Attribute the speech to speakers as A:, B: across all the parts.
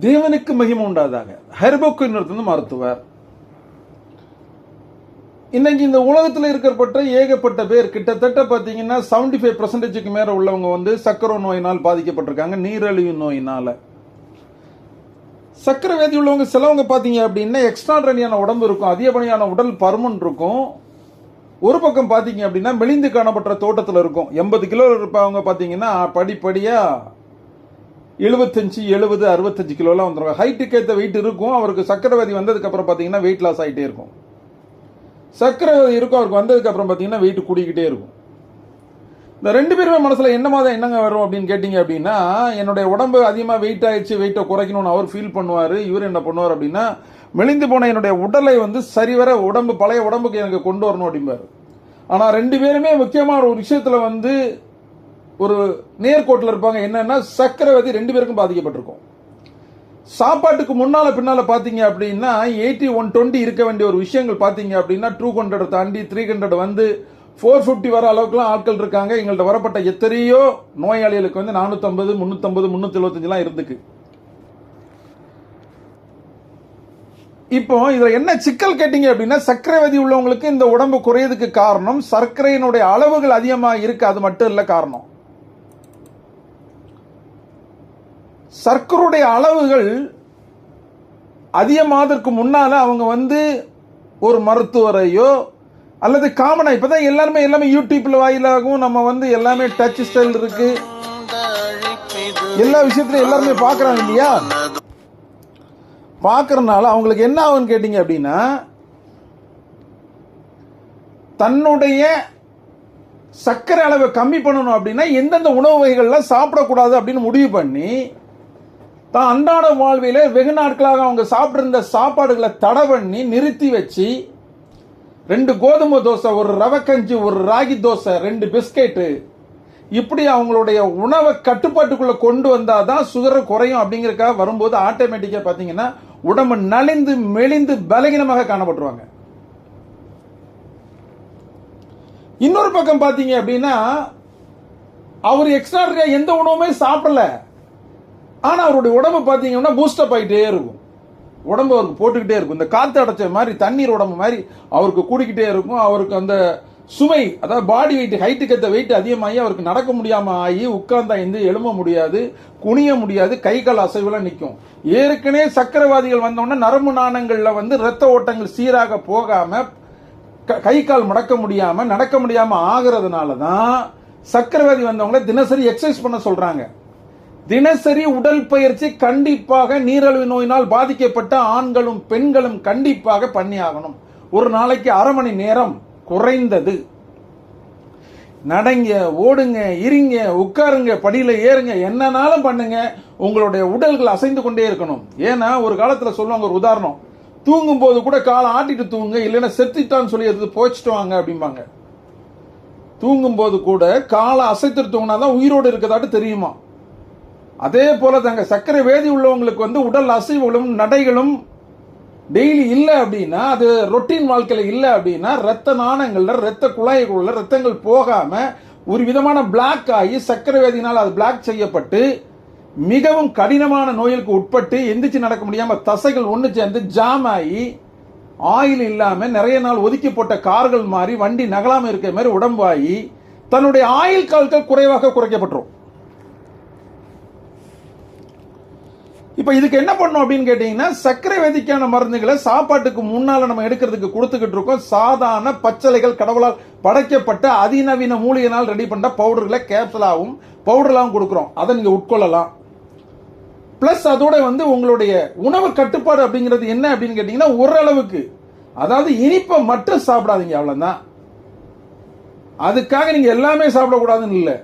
A: தேவனுக்கு மகிமை உண்டாதாக. ஹெர்போக்கு இன்னொருத்தர் மருத்துவர். இன்னைக்கு இந்த உலகத்தில் இருக்கப்பட்ட ஏகப்பட்ட பேர் கிட்டத்தட்ட பார்த்தீங்கன்னா 75% மேல உள்ளவங்க வந்து சக்கரை நோயினால் பாதிக்கப்பட்டிருக்காங்க, நீரிழிவு நோயினால. சக்கரை வியாதி உள்ளவங்க சிலவங்க பார்த்தீங்க அப்படின்னா எக்ஸ்ட்ராடனரியான உடம்பு இருக்கும், அதிகப்படியான உடல் பருமன் இருக்கும். ஒரு பக்கம் பார்த்தீங்க அப்படின்னா மெலிந்து காணப்பட்ட தோட்டத்தில் இருக்கும். 80 கிலோ இருப்பவங்க பார்த்தீங்கன்னா படிப்படியா 75, 70, 65 கிலோலாம் வந்துருவாங்க. ஹைட்டுக்கு ஏற்ற வெயிட் இருக்கும். அவருக்கு சக்கரை வியாதி வந்ததுக்கு அப்புறம் பார்த்தீங்கன்னா வெயிட் லாஸ் ஆகிட்டே இருக்கும். சக்கரை வியாதி இருக்கும், அவருக்கு வந்ததுக்கு அப்புறம் பார்த்தீங்கன்னா வெயிட் கூடிக்கிட்டே இருக்கும். இந்த ரெண்டு பேருமே மனசுல என்ன மாதிரி என்னங்க வரும் அப்படின்னு கேட்டீங்க அப்படின்னா, என்னுடைய உடம்பு அதிகமாக வெயிட் ஆயிடுச்சு, வெயிட்டை குறைக்கணும்னு அவர் ஃபீல் பண்ணுவார். இவர் என்ன பண்ணுவார் அப்படின்னா, மெலிந்து போன என்னுடைய உடலை வந்து சரிவர உடம்பு பழைய உடம்புக்கு எனக்கு கொண்டு வரணும் அப்படிம்பாரு. ஆனால் ரெண்டு பேருமே முக்கியமான ஒரு விஷயத்துல வந்து ஒரு நேர்கோட்டில் இருப்பாங்க. என்னன்னா, சக்கரை வியாதி ரெண்டு பேருக்கும் பாதிக்கப்பட்டிருக்கும். சாப்பாட்டுக்கு முன்னால பின்னால பாத்தீங்க அப்படின்னா 80, 120 இருக்க வேண்டிய ஒரு விஷயங்கள் பாத்தீங்க அப்படின்னா 200 தாண்டி 300 வந்து 450 வர அளவுக்குலாம் ஆட்கள் இருக்காங்க. எங்கள்கிட்ட வரப்பட்ட எத்தனையோ நோயாளிகளுக்கு வந்து 450, 350, 375 இருந்துக்கு. இப்போ இதுல என்ன சிக்கல் கேட்டீங்க அப்படின்னா, சர்க்கரை வியாதி உள்ளவங்களுக்கு இந்த உடம்பு குறையதுக்கு காரணம் சர்க்கரையினுடைய அளவுகள் அதிகமா இருக்கு, அது மட்டும் இல்ல காரணம். சர்க்கரையுடைய அளவுகள் அதிகமாவதற்கு முன்னால அவங்க வந்து ஒரு மருத்துவரையோ அல்லது காமனா இப்பதான் எல்லாமே யூடியூப்ல வாயிலாகவும் நம்ம வந்து எல்லாமே டச் ஸ்டைல் இருக்கு, எல்லா விஷயத்திலும் எல்லாருமே பாக்குறாங்க இல்லையா? பாக்குறதுனால அவங்களுக்கு என்ன ஆகும்னு கேட்டீங்க அப்படின்னா, தன்னுடைய சர்க்கரை அளவை கம்மி பண்ணணும் அப்படின்னா எந்தெந்த உணவு வகைகள்லாம் சாப்பிடக்கூடாது அப்படின்னு முடிவு பண்ணி தான் அன்றாட வாழ்வில வெகு நாட்களாக அவங்க சாப்பிட்டிருந்த சாப்பாடுகளை தடை பண்ணி நிறுத்தி வச்சு 2 கோதுமை தோசை, ஒரு ரவை கஞ்சி, ஒரு ராகி தோசை, 2 பிஸ்கெட்டு, இப்படி அவங்களுடைய உணவை கட்டுப்பாட்டுக்குள்ள கொண்டு வந்தாதான் சுகர் குறையும் அப்படிங்கறதுக்காக வரும்போது ஆட்டோமேட்டிக்கா பாத்தீங்கன்னா உடம்பு நலிந்து மெலிந்து பலகீனமாக காணப்பட்டுருவாங்க. இன்னொரு பக்கம் பாத்தீங்க அப்படின்னா, அவர் எக்ஸ்ட்ரா எந்த உணவுமே சாப்பிடல, ஆனா அவருடைய உடம்பு பாத்தீங்கன்னா பூஸ்டப் ஆகிட்டே இருக்கும். உடம்பு அவருக்கு போட்டுக்கிட்டே இருக்கும். இந்த காத்து அடைச்ச மாதிரி தண்ணீர் உடம்பு மாதிரி அவருக்கு கூடிக்கிட்டே இருக்கும். அவருக்கு அந்த சுமை, அதாவது பாடி வெயிட், ஹைட்டுக்கு ஏற்ற வெயிட் அதிகமாகி அவருக்கு நடக்க முடியாம ஆகி உட்கார்ந்தா எழும்ப முடியாது, குனிய முடியாது, கை கால் அசைவுலாம் நிற்கும். ஏற்கனவே சக்கரவாதிகள் வந்தோடனே நரம்பு நாணங்கள்ல வந்து ரத்த ஓட்டங்கள் சீராக போகாம கை கால் முடக்க முடியாம நடக்க முடியாம ஆகிறதுனால தான் சக்கரவாதி வந்தவங்களை தினசரி எக்ஸசைஸ் பண்ண சொல்றாங்க. தினசரி உடல் பயிற்சி கண்டிப்பாக நீரிழிவு நோயினால் பாதிக்கப்பட்ட ஆண்களும் பெண்களும் கண்டிப்பாக பண்ணி ஆகணும். ஒரு நாளைக்கு 1/2 மணி நேரம் குறைந்தது. நடங்க, ஓடுங்க, இருங்க, உட்காருங்க, படியில ஏறுங்க, என்னன்னாலும் பண்ணுங்க. உங்களுடைய உடல்கள் அசைந்து கொண்டே இருக்கணும். ஏன்னா ஒரு காலத்துல சொல்லுவாங்க, ஒரு உதாரணம், தூங்கும் போது கூட காலை ஆட்டிட்டு தூங்குங்க, இல்லைன்னா செத்துட்டான்னு சொல்லி எடுத்து போச்சுட்டு வாங்க அப்படிம்பாங்க. தூங்கும் போது கூட காலை அசைத்துட்டு தூங்கினாதான் உயிரோடு இருக்கதாட்டு தெரியுமா? அதே போல தாங்க சர்க்கரை வியாதி உள்ளவங்களுக்கு வந்து உடல் அசைவுகளும் நடைகளும் டெய்லி இல்ல அப்படின்னா, அது ரொட்டீன் வாழ்க்கையில இல்ல அப்படின்னா, ரத்த நாணங்கள்ல ரத்த குழாய்களுள்ள ரத்தங்கள் போகாம ஒரு விதமான பிளாக் ஆகி சர்க்கரை வியாதினால் அது பிளாக் செய்யப்பட்டு மிகவும் கடினமான நோய்களுக்கு உட்பட்டு எந்திரிச்சு நடக்க முடியாம தசைகள் ஒண்ணு சேர்ந்து ஜாம் ஆகி ஆயில் இல்லாம நிறைய நாள் ஒதுக்கி போட்ட கார்கள் மாதிரி வண்டி நகலாம இருக்கிற மாதிரி உடம்பாகி தன்னுடைய ஆயுள் காலங்கள் குறைவாக குறைக்கப்பட்டுரும். இப்ப இதுக்கு என்ன பண்ணும் அப்படின்னு கேட்டீங்கன்னா, சர்க்கரை வியாதிக்கான மருந்துகளை சாப்பாட்டுக்கு முன்னால நம்ம எடுக்கிறதுக்கு கொடுத்துக்கிட்டு இருக்கோம். சாதாரண பச்சளைகள் கடவுளால் படைக்கப்பட்ட அதிநவீன மூலிகையினால் ரெடி பண்ண பவுடர்களை கேப்சலாவும் பவுடர்லாவும் கொடுக்கிறோம். அதை நீங்க உட்கொள்ளலாம். பிளஸ் அதோட வந்து உங்களுடைய உணவு கட்டுப்பாடு அப்படிங்கிறது என்ன அப்படின்னு கேட்டீங்கன்னா, ஓரளவுக்கு, அதாவது இனிப்பை மட்டும் சாப்பிடாதீங்க, அவ்வளவுதான். அதுக்காக நீங்க எல்லாமே சாப்பிடக்கூடாதுன்னு இல்லை.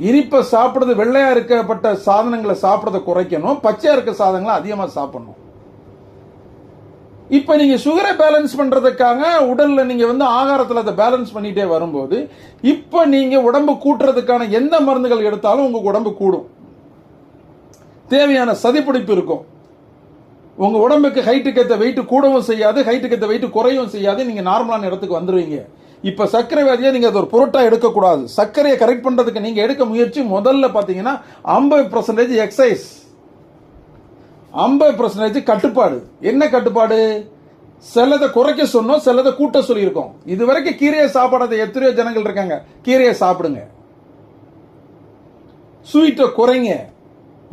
A: இனிப்பை சாப்பிடுறது, வெள்ளையா இருக்கப்பட்ட சாதனங்களை சாப்பிடுறத குறைக்கணும், பச்சையா இருக்க சாதனங்களை அதிகமா சாப்பிடணும். இப்ப நீங்க சுகரை பேலன்ஸ் பண்றதுக்காக உடல்ல நீங்க வந்து ஆகாரத்துல அதை பேலன்ஸ் பண்ணிட்டே வரும்போது, இப்ப நீங்க உடம்பு கூட்டுறதுக்கான எந்த மருந்துகள் எடுத்தாலும் உங்க உடம்பு கூடும், தேவையான சதிப்பிடிப்பு இருக்கும். உங்க உடம்புக்கு ஹைட்டுக்கு ஏற்ற வெயிட் கூடவும் செய்யாது, ஹைட்டுக்கு ஏற்ற வெயிட் குறையவும் செய்யாது, நீங்க நார்மலான இடத்துக்கு வந்துருவீங்க. இப்ப சர்க்கரை வியாதியை நீங்க அது ஒரு பொருட்டா எடுக்கக்கூடாது. சர்க்கரையை கரெக்ட் பண்றதுக்கு நீங்க எடுக்க முயற்சி முதல்ல பாத்தீங்கன்னா 50% எக்ஸசைஸ், 50% கட்டுப்பாடு. என்ன கட்டுப்பாடு? சிலதை குறைக்க சொன்னோம், சிலதை கூட்ட சொல்லியிருக்கோம். இதுவரைக்கும் கீரையை சாப்பிடாத எத்தனையோ ஜனங்கள் இருக்காங்க. கீரையை சாப்பிடுங்க, ஸ்வீட்டை குறைங்க,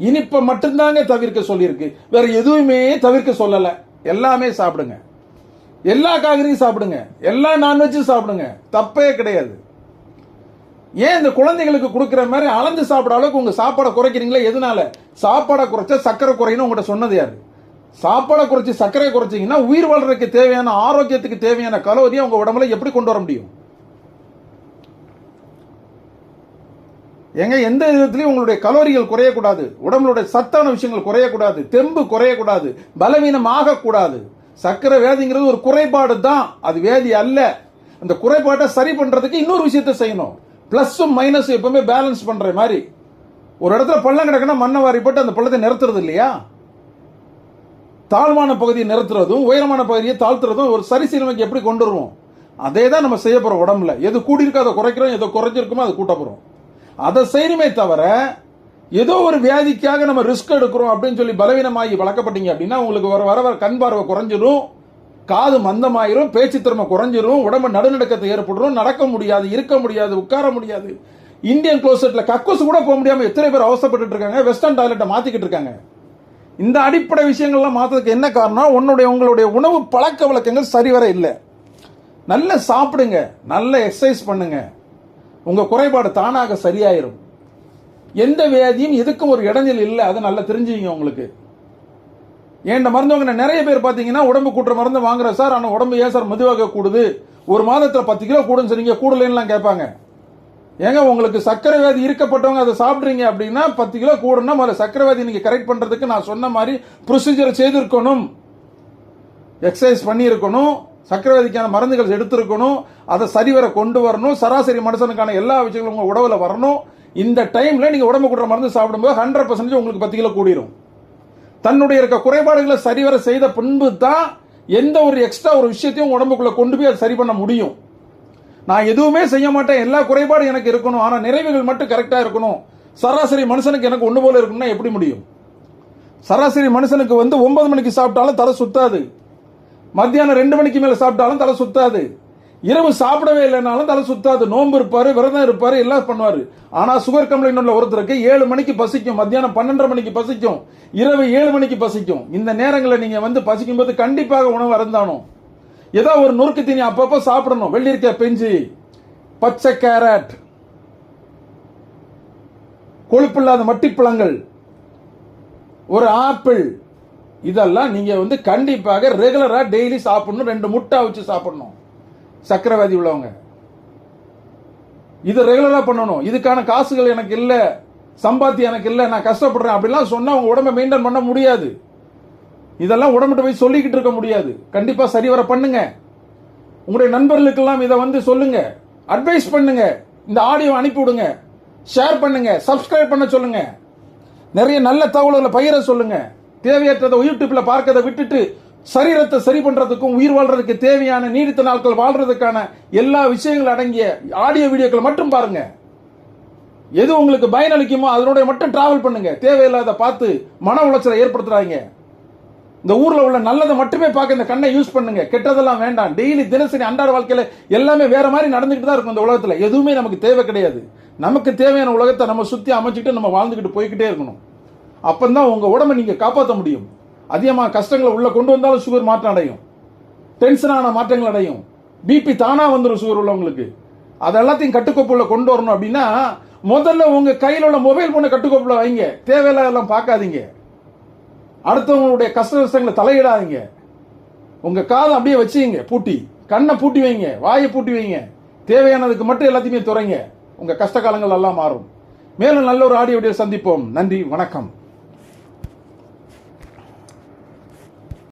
A: இனிப்பை மட்டும்தாங்க தவிர்க்க சொல்லியிருக்கு, வேற எதுவுமே தவிர்க்க சொல்லல. எல்லாமே சாப்பிடுங்க, எல்லா காய்கறியும் சாப்பிடுங்க, எல்லா நான்வெஜ்ஜும் சாப்பிடுங்க, தப்பே கிடையாது. ஏன் இந்த குழந்தைகளுக்கு கொடுக்கிற மாதிரி அளந்து சாப்பிட அளவுக்கு உங்க சாப்பாடை குறைக்கிறீங்களா? எதனால? சாப்பாடை குறைச்சா சக்கரை குறைன்னு உங்கள்கிட்ட சொன்னது யாரு? சாப்பாடை குறைச்சி சர்க்கரை குறைச்சிங்கன்னா உயிர் வாழ்றதுக்கு தேவையான ஆரோக்கியத்துக்கு தேவையான கலோரியை உங்க உடம்புல எப்படி கொண்டு வர முடியும்? எங்க எந்த விதத்திலையும் உங்களுடைய கலோரிகள் குறையக்கூடாது, உடம்புடைய சத்தான விஷயங்கள் குறையக்கூடாது, தெம்பு குறையக்கூடாது, பலவீனம் ஆகக்கூடாது. சர்க்கரை வியாதிங்கிறது ஒரு குறைபாடு தான், அது வியாதி அல்ல. அந்த குறைபாட்டை சரி பண்றதுக்கு இன்னொரு விஷயத்தை செய்யணும். பிளஸும் மைனஸும் எப்பவுமே பேலன்ஸ் பண்ற மாதிரி. ஒரு இடத்துல பள்ளம் கிடக்குன்னா மண்ணை வாரி போட்டு அந்த பள்ளத்தை நிறுத்துறது இல்லையா? தாழ்வான பகுதியை நிறுத்துறதும் உயரமான பகுதியை தாழ்த்துறதும் ஒரு சரிசீலமைக்கு எப்படி கொண்டு வருவோம்? அதே தான் நம்ம செய்ய போறோம். உடம்புல எது கூடியிருக்கோ அதை குறைக்கிறோம், எதோ குறைஞ்சிருக்குமோ அதை கூட்ட போறோம். அதை செய்யணுமே தவிர ஏதோ ஒரு வியாதிக்காக நம்ம ரிஸ்க் எடுக்கிறோம் அப்படின்னு சொல்லி பலவீனமாகி வளர்க்கப்பட்டீங்க அப்படின்னா உங்களுக்கு வர கண் பார்வை குறைஞ்சிரும், காது மந்தமாயிரும், பேச்சு திறமை குறைஞ்சிரும், உடம்பு நடுநடுக்கத்தை ஏற்படுறோம், நடக்க முடியாது, இருக்க முடியாது, உட்கார முடியாது, இந்தியன் க்ளோசெட்ல கக்கூஸ் கூட போக முடியாம எத்தனை பேர் அவசரப்பட்டு இருக்காங்க, வெஸ்டர்ன் டாய்லெட்டை மாத்திக்கிட்டு இருக்காங்க. இந்த அடிப்படை விஷயங்கள்லாம் மாற்றதுக்கு என்ன காரணம்? உங்களுடைய உணவு பழக்க வழக்கங்கள் சரிவர இல்லை. நல்ல சாப்பிடுங்க, நல்ல எக்ஸசைஸ் பண்ணுங்க, உங்க குறைபாடு தானாக சரியாயிரும். எந்த வியாதியும் எதுக்கும் ஒரு இடைஞ்சல் இல்லை, அதை நல்லா தெரிஞ்சுங்க. உங்களுக்கு ஏன் மருந்துவங்க நிறைய பேர் பாத்தீங்கன்னா உடம்பு கூட்டுற மருந்து வாங்குற சார், ஆனா உடம்பு ஏன் சார் மெதுவாக கூடுது, ஒரு மாதத்துல 10 கிலோ கூடுன்னு சொன்னீங்க, கூடலன்னு கேட்பாங்க. ஏங்க உங்களுக்கு சர்க்கரை வியாதி இருக்கப்பட்டவங்க அதை சாப்பிட்றீங்க அப்படின்னா 10 கிலோ கூடனா முதல்ல சர்க்கரை வியாதி நீங்க கரெக்ட் பண்றதுக்கு நான் சொன்ன மாதிரி ப்ரொசீஜர் செய்திருக்கணும், எக்ஸசைஸ் பண்ணியிருக்கணும், சர்க்கரை வியாதிக்கான மருந்துகள் எடுத்திருக்கணும், அதை சரிவர கொண்டு வரணும், சராசரி மனுஷனுக்கான எல்லா விஷயங்களும் உங்க உடவுல வரணும். இந்த டைம்ல நீங்க உடம்பு கூட்டுற மருந்து சாப்பிடும்போது 100% உங்களுக்கு 10 கிலோ கூடிரும். தன்னுடைய இருக்க குறைபாடுகளை சரிவர செய்த பின்பு தான் எந்த ஒரு எக்ஸ்ட்ரா ஒரு விஷயத்தையும் உடம்புக்குள்ள கொண்டு போய் அதை சரி பண்ண முடியும். நான் எதுவுமே செய்ய மாட்டேன், எல்லா குறைபாடும் எனக்கு இருக்கணும், ஆனா நிறைவுகள் மட்டும் கரெக்டா இருக்கணும், சராசரி மனுஷனுக்கு எனக்கு ஒண்ணு போல இருக்கணும்னா எப்படி முடியும்? சராசரி மனுஷனுக்கு 9 மணிக்கு சாப்பிட்டாலும் தலை சுத்தாது, மத்தியானம் 2 மணிக்கு மேல சாப்பிட்டாலும் தலை சுத்தாது, இரவு சாப்பிடவே இல்லைனாலும் தலை சுத்தாது, நோன்பு இருப்பாரு, விரதம் இருப்பாரு, எல்லாம் பண்ணுவாரு. ஆனா சுகர் கம்ப்ளைண்ட் உள்ள ஒருத்தருக்கு 7 மணிக்கு பசிக்கும், மத்தியானம் 12:30 மணிக்கு பசிக்கும், இரவு 7 மணிக்கு பசிக்கும். இந்த நேரங்களில் நீங்க பசிக்கும் போது கண்டிப்பாக உணவு அருந்தானும். ஏதோ ஒரு நொறுக்கு தீனி அப்பப்போ சாப்பிடணும். வெள்ளரிக்காய் பெஞ்சு, பச்சை கேரட், கொழுப்பில்லாத மட்டிப்பழங்கள், ஒரு ஆப்பிள், இதெல்லாம் நீங்க கண்டிப்பாக ரெகுலரா டெய்லி சாப்பிடணும். 2 முட்டை வச்சு சாப்பிடணும். சக்கரை வியாதி உள்ளவங்க இது ரெகுலரா பண்ணணும். இதுக்கான காசுகள் எனக்கு இல்ல, சம்பாத்தியம் எனக்கு இல்ல, நான் கஷ்டப்படுறேன் அப்படிலாம் சொன்னா உங்க உடம்பை மெயின்டைன் பண்ண முடியாது. இதெல்லாம் உடம்புட்டு போய் சொல்லிக்கிட்டு இருக்க முடியாது. கண்டிப்பா சரிவர பண்ணுங்க. உங்களுடைய நண்பர்களுக்கெல்லாம் இதை சொல்லுங்க, அட்வைஸ் பண்ணுங்க, இந்த ஆடியோ அனுப்பி விடுங்க, ஷேர் பண்ணுங்க, சப்ஸ்கிரைப் பண்ண சொல்லுங்க, நிறைய நல்ல தகவல்களை பகிர சொல்லுங்க. தேவையற்றதை யூடியூப்ல பார்க்கறதை விட்டுட்டு சரீரத்தை சரி பண்றதுக்கும் உயிர் வாழ்றதுக்கு தேவையான நீடித்த நாட்கள் வாழ்றதுக்கான எல்லா விஷயங்கள் அடங்கிய ஆடியோ வீடியோக்களை மட்டும் பாருங்க. எது உங்களுக்கு பயனளிக்குமோ அதனுடைய மட்டும் டிராவல் பண்ணுங்க. தேவையில்லாத பார்த்து மன உளைச்சலை ஏற்படுத்துறாங்க. இந்த ஊர்ல உள்ள நல்லதை மட்டுமே பார்க்க இந்த கண்ணை யூஸ் பண்ணுங்க, கெட்டதெல்லாம் வேண்டாம். டெய்லி தினசரி அன்றாட வாழ்க்கையில எல்லாமே வேற மாதிரி நடந்துகிட்டு தான் இருக்கும். இந்த உலகத்துல எதுவுமே நமக்கு தேவை கிடையாது. நமக்கு தேவையான உலகத்தை நம்ம சுத்தி அமைச்சுட்டு நம்ம வாழ்ந்துகிட்டு போய்கிட்டே இருக்கணும். அப்பந்தான் உங்க உடம்பை நீங்க காப்பாற்ற முடியும். அதிகமாக கஷ்டங்களை உள்ள கொண்டு வந்தாலும் சுகர் மாற்றம் அடையும், டென்ஷனான மாற்றங்கள் அடையும், பிபி தானா வந்துடும் சுகர் உள்ளவங்களுக்கு. அதெல்லாத்தையும் கட்டுக்கோப்புல கொண்டு வரணும் அப்படின்னா முதல்ல உங்க கையில் உள்ள மொபைல் போன கட்டுக்கோப்புல வைங்க. தேவையில்லாம் பார்க்காதீங்க. அடுத்தவங்களுடைய கஷ்ட நஷ்டங்களை தலையிடாதீங்க. உங்க காதை அப்படியே வச்சுங்க, பூட்டி, கண்ணை பூட்டி வைங்க, வாயை பூட்டி வைங்க. தேவையானதுக்கு மட்டும் எல்லாத்தையுமே துறைங்க. உங்க கஷ்ட காலங்கள் எல்லாம் மாறும். மேலும் நல்ல ஒரு ஆடியோ வீடியோ சந்திப்போம். நன்றி, வணக்கம்.